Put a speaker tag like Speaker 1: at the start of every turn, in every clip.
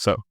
Speaker 1: So,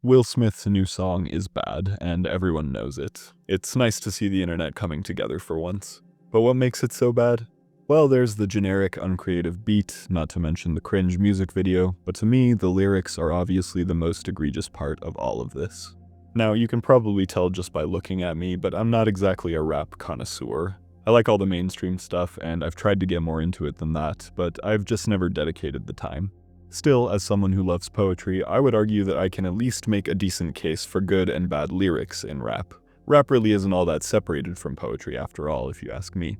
Speaker 1: Will Smith's new song is bad, and everyone knows it. It's nice to see the internet coming together for once. But what makes it so bad? Well, there's the generic, uncreative beat, not to mention the cringe music video, but to me, the lyrics are obviously the most egregious part of all of this. Now, you can probably tell just by looking at me, but I'm not exactly a rap connoisseur. I like all the mainstream stuff, and I've tried to get more into it than that, but I've just never dedicated the time. Still, as someone who loves poetry, I would argue that I can at least make a decent case for good and bad lyrics in rap. Rap really isn't all that separated from poetry after all, if you ask me.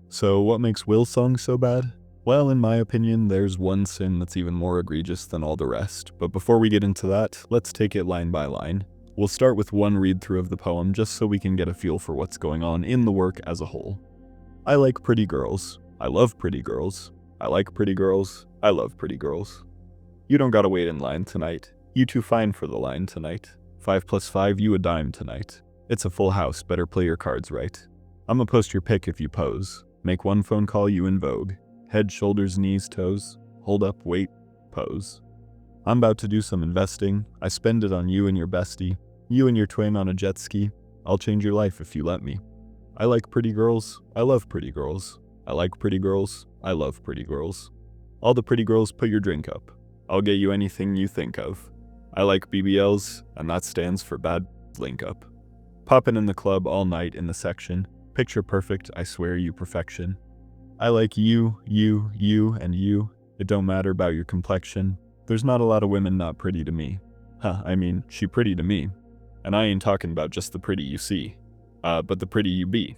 Speaker 1: So what makes Will's song so bad? Well, in my opinion, there's one sin that's even more egregious than all the rest, but before we get into that, let's take it line by line. We'll start with one read-through of the poem just so we can get a feel for what's going on in the work as a whole. I like pretty girls. I love pretty girls. I like pretty girls. I love pretty girls. You don't gotta wait in line tonight. You too fine for the line tonight. 5 plus 5, you a dime tonight. It's a full house, better play your cards right. I'ma post your pic if you pose. Make one phone call, you in vogue. Head, shoulders, knees, toes. Hold up, wait, pose. I'm about to do some investing. I spend it on you and your bestie. You and your twin on a jet ski. I'll change your life if you let me. I like pretty girls. I love pretty girls. I like pretty girls. I love pretty girls. All the pretty girls, put your drink up. I'll get you anything you think of. I like BBLs, and that stands for bad link up. Poppin' in the club all night in the section. Picture perfect, I swear you perfection. I like you, and you. It don't matter about your complexion. There's not a lot of women not pretty to me. I mean, she pretty to me. And I ain't talking about just the pretty you see, but the pretty you be.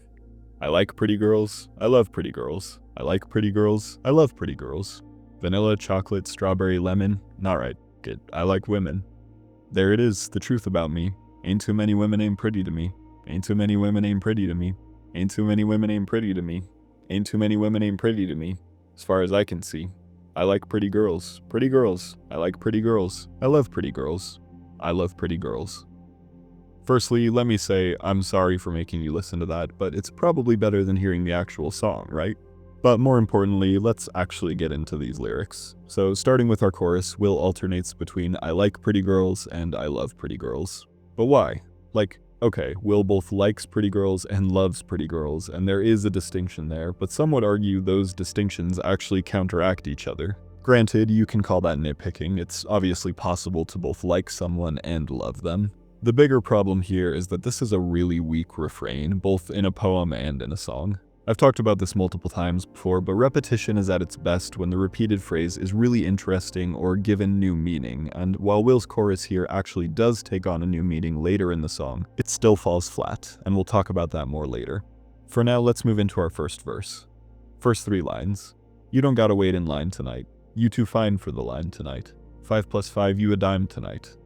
Speaker 1: I like pretty girls. I love pretty girls. I like pretty girls. I love pretty girls. Vanilla, chocolate, strawberry, lemon. Not right. Good. I like women. There it is, the truth about me. Ain't too many women ain't pretty to me. Ain't too many women ain't pretty to me. Ain't too many women ain't pretty to me. Ain't too many women ain't pretty to me. As far as I can see. I like pretty girls. Pretty girls. I like pretty girls. I love pretty girls. I love pretty girls. Firstly, let me say, I'm sorry for making you listen to that, but it's probably better than hearing the actual song, right? But more importantly, let's actually get into these lyrics. So starting with our chorus, Will alternates between I like pretty girls and I love pretty girls. But why? Like, okay, Will both likes pretty girls and loves pretty girls, and there is a distinction there, but some would argue those distinctions actually counteract each other. Granted, you can call that nitpicking. It's obviously possible to both like someone and love them. The bigger problem here is that this is a really weak refrain, both in a poem and in a song. I've talked about this multiple times before, but repetition is at its best when the repeated phrase is really interesting or given new meaning, and while Will's chorus here actually does take on a new meaning later in the song, it still falls flat, and we'll talk about that more later. For now, let's move into our first verse. First 3 lines. You don't gotta wait in line tonight. You too fine for the line tonight. 5 plus 5, you a dime tonight.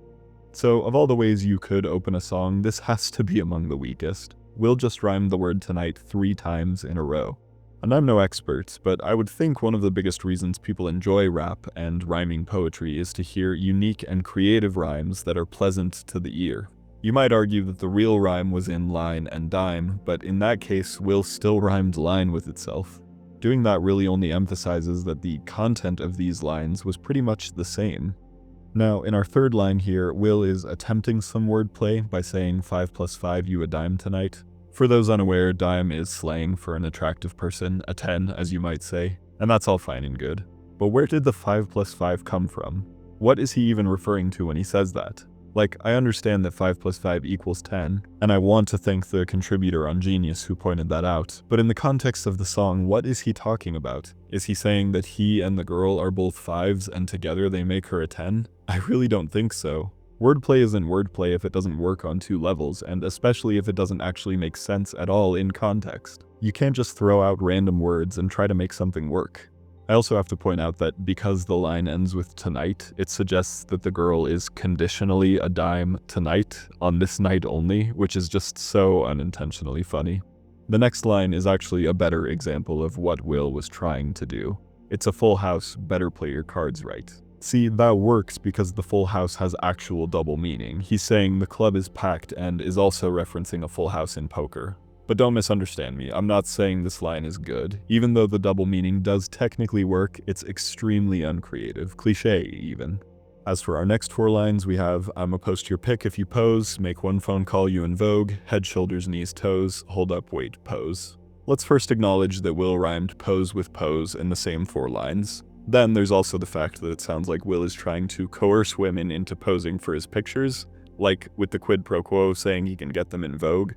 Speaker 1: So, of all the ways you could open a song, this has to be among the weakest. Will just rhymed the word tonight 3 times in a row. And I'm no expert, but I would think one of the biggest reasons people enjoy rap and rhyming poetry is to hear unique and creative rhymes that are pleasant to the ear. You might argue that the real rhyme was in line and dime, but in that case, Will still rhymed line with itself. Doing that really only emphasizes that the content of these lines was pretty much the same. Now, in our third line here, Will is attempting some wordplay by saying 5 plus 5, you a dime tonight. For those unaware, dime is slang for an attractive person, a 10, as you might say, and that's all fine and good. But where did the 5 plus 5 come from? What is he even referring to when he says that? Like, I understand that 5 plus 5 equals 10, and I want to thank the contributor on Genius who pointed that out, but in the context of the song, what is he talking about? Is he saying that he and the girl are both 5s and together they make her a 10? I really don't think so. Wordplay isn't wordplay if it doesn't work on 2 levels, and especially if it doesn't actually make sense at all in context. You can't just throw out random words and try to make something work. I also have to point out that because the line ends with tonight, it suggests that the girl is conditionally a dime tonight, on this night only, which is just so unintentionally funny. The next line is actually a better example of what Will was trying to do. It's a full house, better play your cards right. See, that works because the full house has actual double meaning. He's saying the club is packed and is also referencing a full house in poker. But don't misunderstand me, I'm not saying this line is good. Even though the double meaning does technically work, it's extremely uncreative, cliché even. As for our next 4 lines, we have, I'ma post your pic if you pose, make one phone call you in vogue, head, shoulders, knees, toes, hold up, wait, pose. Let's first acknowledge that Will rhymed pose with pose in the same 4 lines. Then there's also the fact that it sounds like Will is trying to coerce women into posing for his pictures, like with the quid pro quo saying he can get them in vogue.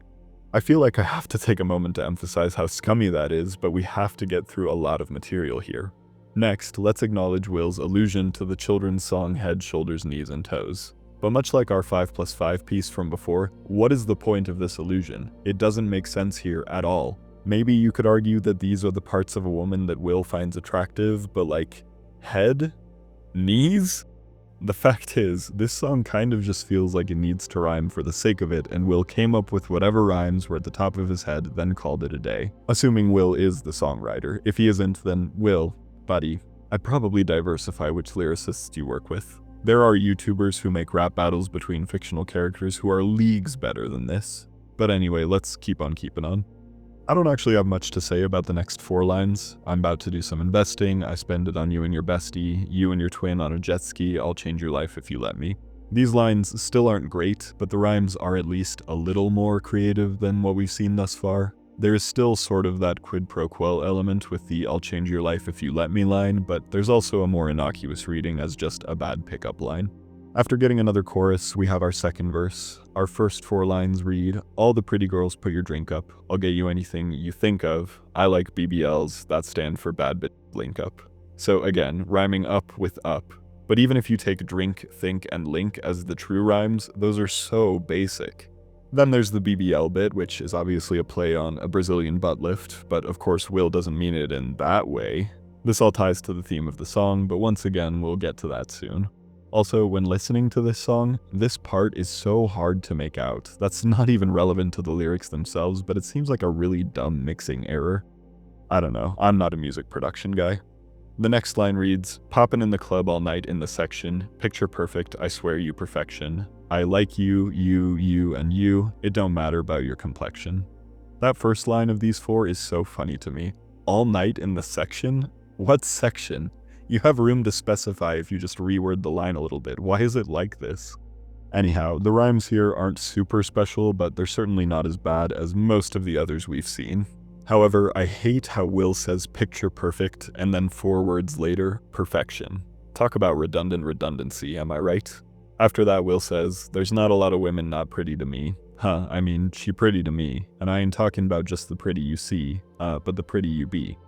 Speaker 1: I feel like I have to take a moment to emphasize how scummy that is, but we have to get through a lot of material here. Next, let's acknowledge Will's allusion to the children's song Head, Shoulders, Knees, and Toes. But much like our 5+5 piece from before, what is the point of this allusion? It doesn't make sense here at all. Maybe you could argue that these are the parts of a woman that Will finds attractive, but like, head? Knees? The fact is, this song kind of just feels like it needs to rhyme for the sake of it, and Will came up with whatever rhymes were at the top of his head, then called it a day. Assuming Will is the songwriter. If he isn't, then Will, buddy, I'd probably diversify which lyricists you work with. There are YouTubers who make rap battles between fictional characters who are leagues better than this. But anyway, let's keep on keeping on. I don't actually have much to say about the next 4 lines. I'm about to do some investing, I spend it on you and your bestie, you and your twin on a jet ski, I'll change your life if you let me. These lines still aren't great, but the rhymes are at least a little more creative than what we've seen thus far. There is still sort of that quid pro quo element with the I'll change your life if you let me line, but there's also a more innocuous reading as just a bad pickup line. After getting another chorus, we have our second verse. Our first 4 lines read, all the pretty girls put your drink up, I'll get you anything you think of, I like BBLs, that stand for bad bitch link up. So again, rhyming up with up. But even if you take drink, think, and link as the true rhymes, those are so basic. Then there's the BBL bit, which is obviously a play on a Brazilian butt lift, but of course Will doesn't mean it in that way. This all ties to the theme of the song, but once again, we'll get to that soon. Also, when listening to this song, this part is so hard to make out. That's not even relevant to the lyrics themselves, but it seems like a really dumb mixing error. I don't know, I'm not a music production guy. The next line reads, poppin' in the club all night in the section, picture perfect, I swear you perfection. I like you, and you, it don't matter about your complexion. That first line of these 4 is so funny to me. All night in the section? What section? You have room to specify if you just reword the line a little bit. Why is it like this? Anyhow, the rhymes here aren't super special, but they're certainly not as bad as most of the others we've seen. However, I hate how Will says picture perfect, and then 4 words later, perfection. Talk about redundant redundancy, am I right? After that, Will says, there's not a lot of women not pretty to me. I mean, she pretty to me, and I ain't talking about just the pretty you see, but the pretty you be.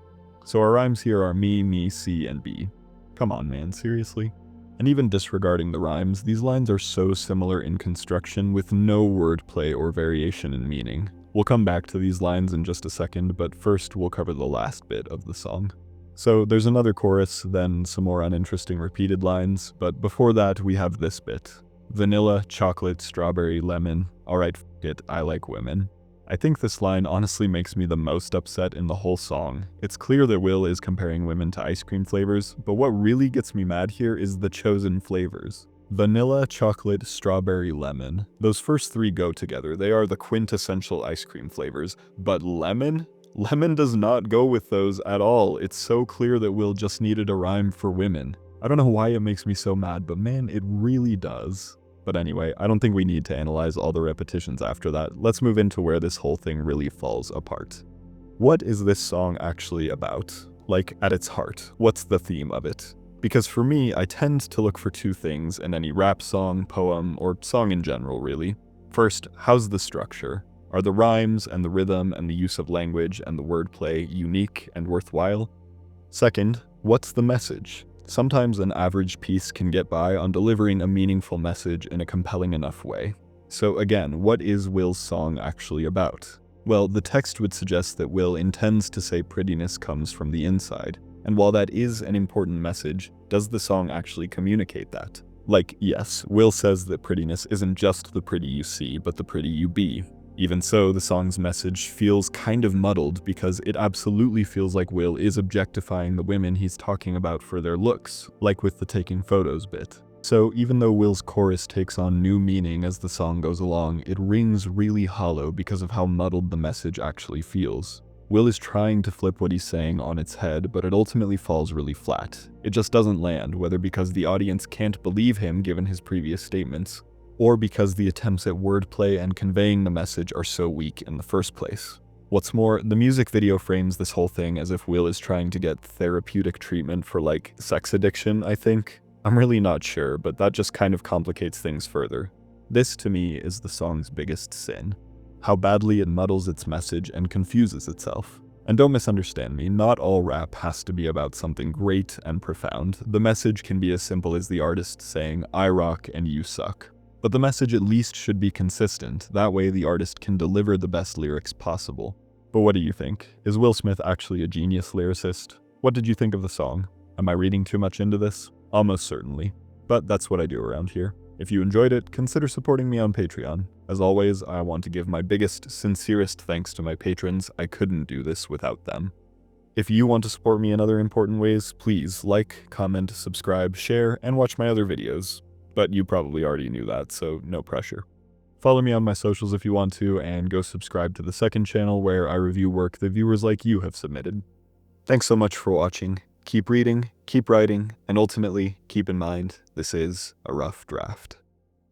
Speaker 1: So our rhymes here are me, see, and be. Come on, man, seriously? And even disregarding the rhymes, these lines are so similar in construction with no wordplay or variation in meaning. We'll come back to these lines in just a second, but first we'll cover the last bit of the song. So there's another chorus, then some more uninteresting repeated lines, but before that we have this bit. Vanilla, chocolate, strawberry, lemon, alright, f it, I like women. I think this line honestly makes me the most upset in the whole song. It's clear that Will is comparing women to ice cream flavors, but what really gets me mad here is the chosen flavors. Vanilla, chocolate, strawberry, lemon. Those first 3 go together. They are the quintessential ice cream flavors. But lemon? Lemon does not go with those at all. It's so clear that Will just needed a rhyme for women. I don't know why it makes me so mad, but man, it really does. But anyway, I don't think we need to analyze all the repetitions after that. Let's move into where this whole thing really falls apart. What is this song actually about? Like, at its heart, what's the theme of it? Because for me, I tend to look for 2 things in any rap song, poem, or song in general, really. First, how's the structure? Are the rhymes and the rhythm and the use of language and the wordplay unique and worthwhile? Second, what's the message? Sometimes an average piece can get by on delivering a meaningful message in a compelling enough way. So again, what is Will's song actually about? Well, the text would suggest that Will intends to say prettiness comes from the inside. And while that is an important message, does the song actually communicate that? Like, yes, Will says that prettiness isn't just the pretty you see, but the pretty you be. Even so, the song's message feels kind of muddled because it absolutely feels like Will is objectifying the women he's talking about for their looks, like with the taking photos bit. So even though Will's chorus takes on new meaning as the song goes along, it rings really hollow because of how muddled the message actually feels. Will is trying to flip what he's saying on its head, but it ultimately falls really flat. It just doesn't land, whether because the audience can't believe him given his previous statements, or because the attempts at wordplay and conveying the message are so weak in the first place. What's more, the music video frames this whole thing as if Will is trying to get therapeutic treatment for, like, sex addiction, I think. I'm really not sure, but that just kind of complicates things further. This, to me, is the song's biggest sin. How badly it muddles its message and confuses itself. And don't misunderstand me, not all rap has to be about something great and profound. The message can be as simple as the artist saying, "I rock and you suck." But the message at least should be consistent, that way the artist can deliver the best lyrics possible. But what do you think? Is Will Smith actually a genius lyricist? What did you think of the song? Am I reading too much into this? Almost certainly. But that's what I do around here. If you enjoyed it, consider supporting me on Patreon. As always, I want to give my biggest, sincerest thanks to my patrons. I couldn't do this without them. If you want to support me in other important ways, please like, comment, subscribe, share, and watch my other videos. But you probably already knew that, so no pressure. Follow me on my socials if you want to, and go subscribe to the second channel where I review work that viewers like you have submitted. Thanks so much for watching. Keep reading, keep writing, and ultimately, keep in mind, this is a rough draft.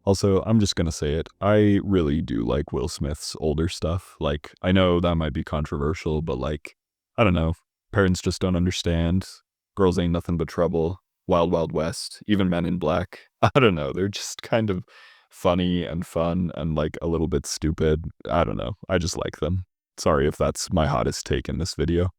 Speaker 1: Also, I'm just gonna say it, I really do like Will Smith's older stuff. Like, I know that might be controversial, but like, I don't know, Parents Just Don't Understand, Girls Ain't Nothing But Trouble, Wild Wild West, even Men in Black. I don't know, they're just kind of funny and fun and like a little bit stupid. I don't know, I just like them. Sorry if that's my hottest take in this video.